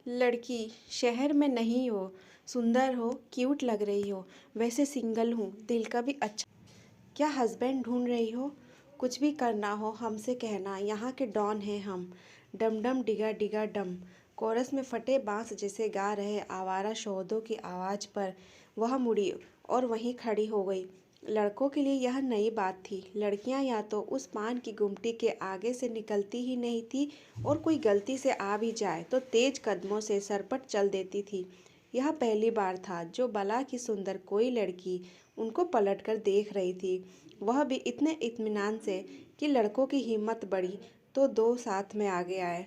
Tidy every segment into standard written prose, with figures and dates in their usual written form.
लड़की, शहर में नहीं हो, सुंदर हो, क्यूट लग रही हो, वैसे सिंगल हूँ, दिल का भी अच्छा। क्या हस्बैंड ढूंढ रही हो? कुछ भी करना हो हमसे कहना, यहाँ के डॉन हैं हम। डम डम डिगा डिगा डम। कोरस में फटे बांस जैसे गा रहे आवारा शोहदों की आवाज़ पर वह मुड़ी और वहीं खड़ी हो गई। लड़कों के लिए यह नई बात थी। लड़कियां या तो उस पान की गुमटी के आगे से निकलती ही नहीं थी और कोई गलती से आ भी जाए तो तेज कदमों से सरपट चल देती थी। यह पहली बार था जो बला की सुंदर कोई लड़की उनको पलटकर देख रही थी, वह भी इतने इत्मीनान से कि लड़कों की हिम्मत बढ़ी तो दो साथ में आगे आए।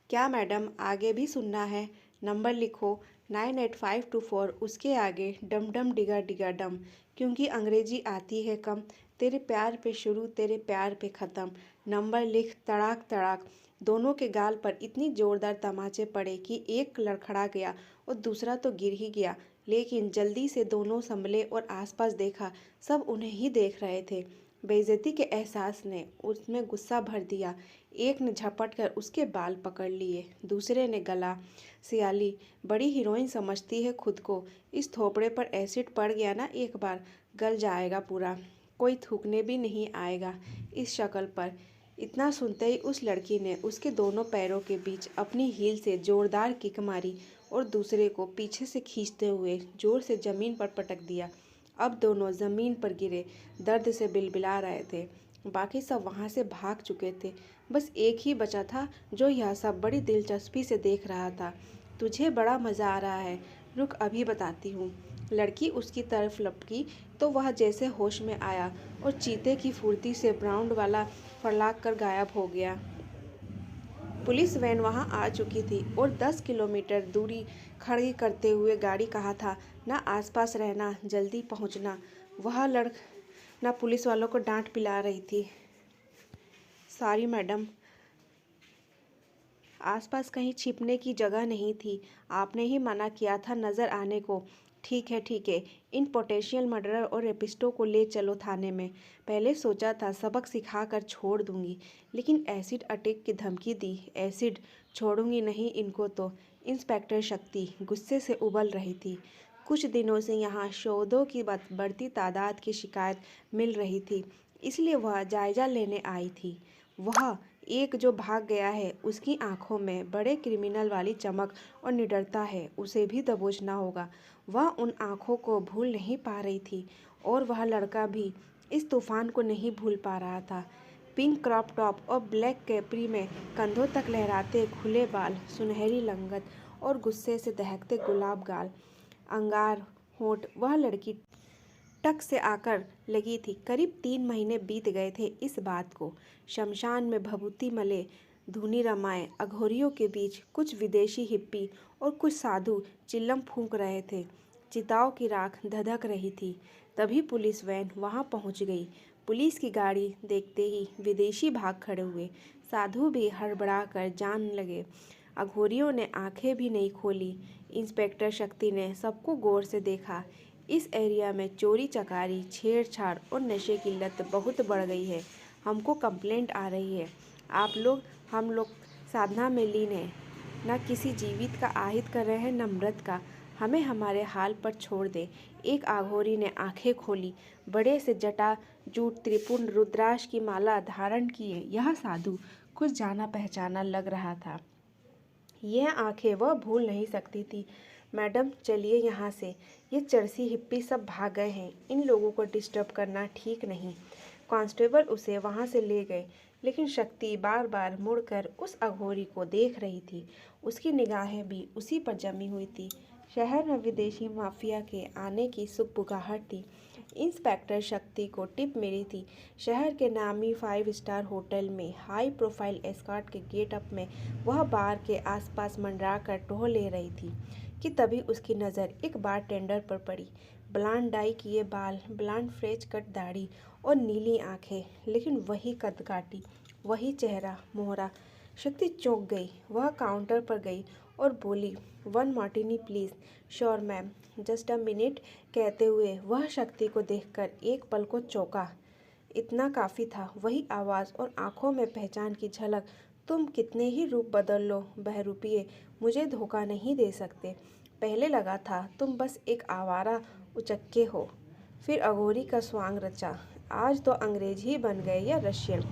क्या मैडम, आगे भी सुनना है? नंबर लिखो 98524। उसके आगे डम डम डिगा डिगा डम। क्योंकि अंग्रेजी आती है कम, तेरे प्यार पे शुरू तेरे प्यार पे ख़त्म। नंबर लिख तड़ाक तड़ाक। दोनों के गाल पर इतनी जोरदार तमाचे पड़े कि एक लड़खड़ा गया और दूसरा तो गिर ही गया। लेकिन जल्दी से दोनों संभले और आसपास देखा, सब उन्हें ही देख रहे थे। बेइज्जती के एहसास ने उसमें गुस्सा भर दिया। एक ने झपट कर उसके बाल पकड़ लिए, दूसरे ने गला। सियाली, बड़ी हीरोइन समझती है खुद को। इस थोपड़े पर एसिड पड़ गया ना एक बार, गल जाएगा पूरा, कोई थूकने भी नहीं आएगा इस शक्ल पर। इतना सुनते ही उस लड़की ने उसके दोनों पैरों के बीच अपनी हील से जोरदार किक मारी और दूसरे को पीछे से खींचते हुए जोर से जमीन पर पटक दिया। अब दोनों जमीन पर गिरे, दर्द से बिलबिला रहे थे। बाकी सब वहाँ से भाग चुके थे। बस एक ही बचा था जो यह सब बड़ी दिलचस्पी से देख रहा था। तुझे बड़ा मज़ा आ रहा है? रुक, अभी बताती हूँ। लड़की उसकी तरफ लपकी तो वह जैसे होश में आया और चीते की फुर्ती से ब्राउन वाला फड़लाक कर गायब हो गया। पुलिस वैन वहां आ चुकी थी और 10 किलोमीटर दूरी खड़ी करते हुए गाड़ी कहा था, ना आसपास रहना, जल्दी पहुंचना। वह लड़ना पुलिस वालों को डांट पिला रही थी। सॉरी मैडम, आसपास कहीं छिपने की जगह नहीं थी। आपने ही मना किया था नज़र आने को। ठीक है ठीक है, इन पोटेंशियल मर्डरर और रेपिस्टों को ले चलो थाने में। पहले सोचा था सबक सिखा कर छोड़ दूंगी, लेकिन एसिड अटैक की धमकी दी। एसिड छोड़ूंगी नहीं इनको तो। इंस्पेक्टर शक्ति गुस्से से उबल रही थी। कुछ दिनों से यहाँ शोधों की बढ़ती तादाद की शिकायत मिल रही थी, इसलिए वह जायजा लेने आई थी। वह एक जो भाग गया है, उसकी आंखों में बड़े क्रिमिनल वाली चमक और निडरता है, उसे भी दबोचना होगा। वह उन आंखों को भूल नहीं पा रही थी और वह लड़का भी इस तूफान को नहीं भूल पा रहा था। पिंक क्रॉप टॉप और ब्लैक कैपरी में कंधों तक लहराते खुले बाल, सुनहरी लंगत और गुस्से से दहकते गुलाब गाल, अंगार होंठ। वह लड़की टक से आकर लगी थी। करीब 3 महीने बीत गए थे इस बात को। शमशान में भभूति मले, धूनी रमाए, अघोरियों के बीच कुछ विदेशी हिप्पी और कुछ साधु चिल्लम फूंक रहे थे। चिताओं की राख धधक रही थी। तभी पुलिस वैन वहां पहुंच गई। पुलिस की गाड़ी देखते ही विदेशी भाग खड़े हुए। साधु भी हड़बड़ा कर जान लगे। अघोरियों ने आंखें भी नहीं खोली। इंस्पेक्टर शक्ति ने सबको गौर से देखा। इस एरिया में चोरी चकारी, छेड़छाड़ और नशे की लत बहुत बढ़ गई है। हमको कंप्लेंट आ रही है। हम लोग साधना में लीन हैं, न किसी जीवित का आहित कर रहे हैं न मृत का। हमें हमारे हाल पर छोड़ दे। एक आघोरी ने आंखें खोली। बड़े से जटा जूट त्रिपुंड रुद्राक्ष की माला धारण किए यह साधु कुछ जाना पहचाना लग रहा था। यह आंखें वह भूल नहीं सकती थी। मैडम चलिए यहाँ से, ये चरसी हिप्पी सब भाग गए हैं, इन लोगों को डिस्टर्ब करना ठीक नहीं। कांस्टेबल उसे वहाँ से ले गए, लेकिन शक्ति बार बार मुड़कर उस अघोरी को देख रही थी। उसकी निगाहें भी उसी पर जमी हुई थी। शहर में विदेशी माफिया के आने की सुगबुगाहट थी। इंस्पेक्टर शक्ति को टिप मिली थी। शहर के नामी 5 स्टार होटल में हाई प्रोफाइल एस्कॉर्ट के गेटअप में वह बार के आसपास मंडरा कर टोह ले रही थी कि तभी उसकी नज़र एक बारटेंडर पर पड़ी। ब्लांड डाई किए बाल, ब्लांड फ्रेंच कट दाढ़ी और नीली आंखें, लेकिन वही कदकाठी, वही चेहरा मोहरा। शक्ति चौंक गई। वह काउंटर पर गई और बोली, 1 Martini please. Sure ma'am, just a minute, कहते हुए वह शक्ति को देखकर एक पल को चौंका। इतना काफ़ी था। वही आवाज़ और आंखों में पहचान की झलक तुम कितने ही रूप बदल लो बहरूपिये, मुझे धोखा नहीं दे सकते। पहले लगा था तुम बस एक आवारा उचक्के हो, फिर अघोरी का स्वांग रचा, आज तो अंग्रेज ही बन गए या रशियन,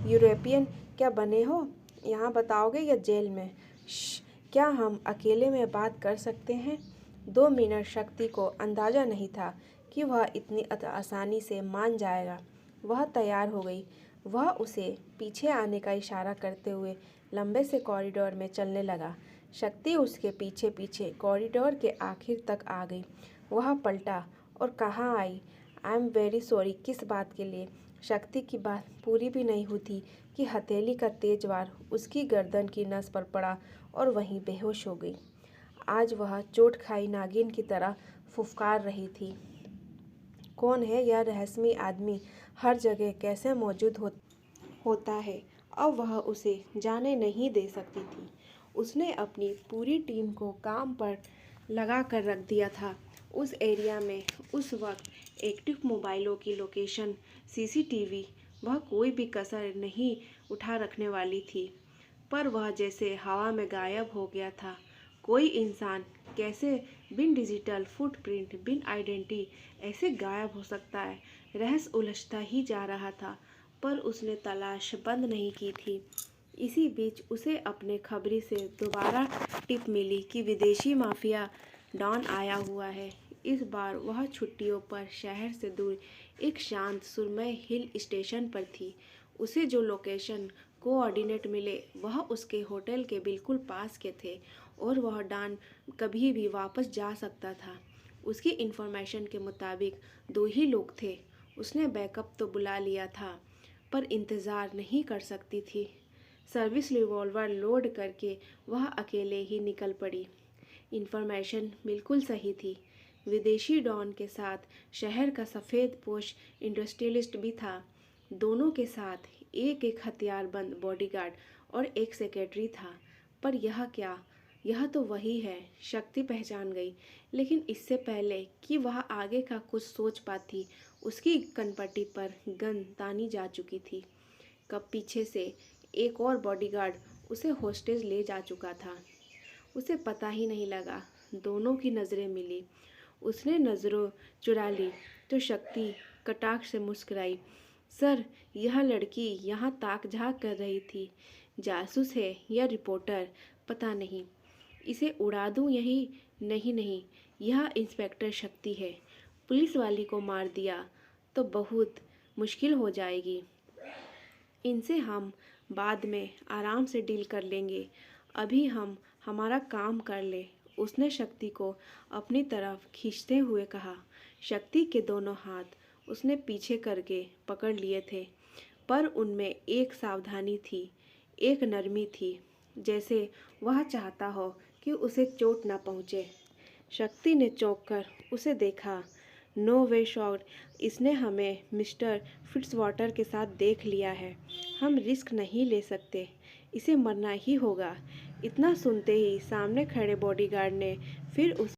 यूरोपियन क्या बने हो? यहाँ बताओगे या जेल में? क्या हम अकेले में बात कर सकते हैं? 2 मिनट शक्ति को अंदाजा नहीं था कि वह इतनी आसानी से मान जाएगा। वह तैयार हो गई। वह उसे पीछे आने का इशारा करते हुए लंबे से कॉरिडोर में चलने लगा। शक्ति उसके पीछे पीछे कॉरिडोर के आखिर तक आ गई। वह पलटा और कहाँ आई? I am very sorry. किस बात के लिए? शक्ति की बात पूरी भी नहीं हुई कि हथेली का तेज वार उसकी गर्दन की नस पर पड़ा और वहीं बेहोश हो गई। आज वह चोट खाई नागिन की तरह फुफकार रही थी। कौन है यह रहस्यमय आदमी? हर जगह कैसे मौजूद होता है? अब वह उसे जाने नहीं दे सकती थी। उसने अपनी पूरी टीम को काम पर लगा कर रख दिया था। उस एरिया में उस वक्त एक्टिव मोबाइलों की लोकेशन, सीसीटीवी, वह कोई भी कसर नहीं उठा रखने वाली थी। पर वह जैसे हवा में गायब हो गया था। कोई इंसान कैसे बिन डिजिटल फुटप्रिंट, बिन आइडेंटिटी ऐसे गायब हो सकता है? रहस्य उलझता ही जा रहा था, पर उसने तलाश बंद नहीं की थी। इसी बीच उसे अपने खबरी से दोबारा टिप मिली कि विदेशी माफिया डॉन आया हुआ है। इस बार वह छुट्टियों पर शहर से दूर एक शांत सुरमय हिल स्टेशन पर थी। उसे जो लोकेशन कोऑर्डिनेट मिले वह उसके होटल के बिल्कुल पास के थे और वह डॉन कभी भी वापस जा सकता था। उसकी इन्फॉर्मेशन के मुताबिक 2 ही लोग थे। उसने बैकअप तो बुला लिया था, पर इंतज़ार नहीं कर सकती थी। सर्विस रिवॉल्वर लोड करके वह अकेले ही निकल पड़ी। इन्फॉर्मेशन बिल्कुल सही थी। विदेशी डॉन के साथ शहर का सफ़ेद पोश इंडस्ट्रियलिस्ट भी था। दोनों के साथ एक एक हथियारबंद बॉडीगार्ड और एक सेक्रेटरी था। पर यह क्या? यह तो वही है, शक्ति पहचान गई। लेकिन इससे पहले कि वह आगे का कुछ सोच पाती, उसकी कनपट्टी पर गन तानी जा चुकी थी। कब पीछे से एक और बॉडीगार्ड उसे होस्टेज ले जा चुका था। उसे पता ही नहीं लगा। दोनों की नज़रें मिली। उसने नज़रों चुरा ली तो शक्ति कटाक्ष से मुस्कुराई। सर, यह लड़की यहाँ ताक झाँक कर रही थी। जासूस है या रिपोर्टर, पता नहीं। इसे उड़ा दूँ यही? नहीं नहीं, यह इंस्पेक्टर शक्ति है। पुलिस वाली को मार दिया तो बहुत मुश्किल हो जाएगी। इनसे हम बाद में आराम से डील कर लेंगे। अभी हम हमारा काम कर ले। उसने शक्ति को अपनी तरफ खींचते हुए कहा। शक्ति के दोनों हाथ उसने पीछे करके पकड़ लिए थे, पर उनमें एक सावधानी थी, एक नरमी थी, जैसे वह चाहता हो कि उसे चोट न पहुँचे। शक्ति ने चौंक कर उसे देखा। नो वे शॉट, इसने हमें मिस्टर फिट्जवाटर के साथ देख लिया है। हम रिस्क नहीं ले सकते, इसे मरना ही होगा। इतना सुनते ही सामने खड़े बॉडीगार्ड ने फिर उस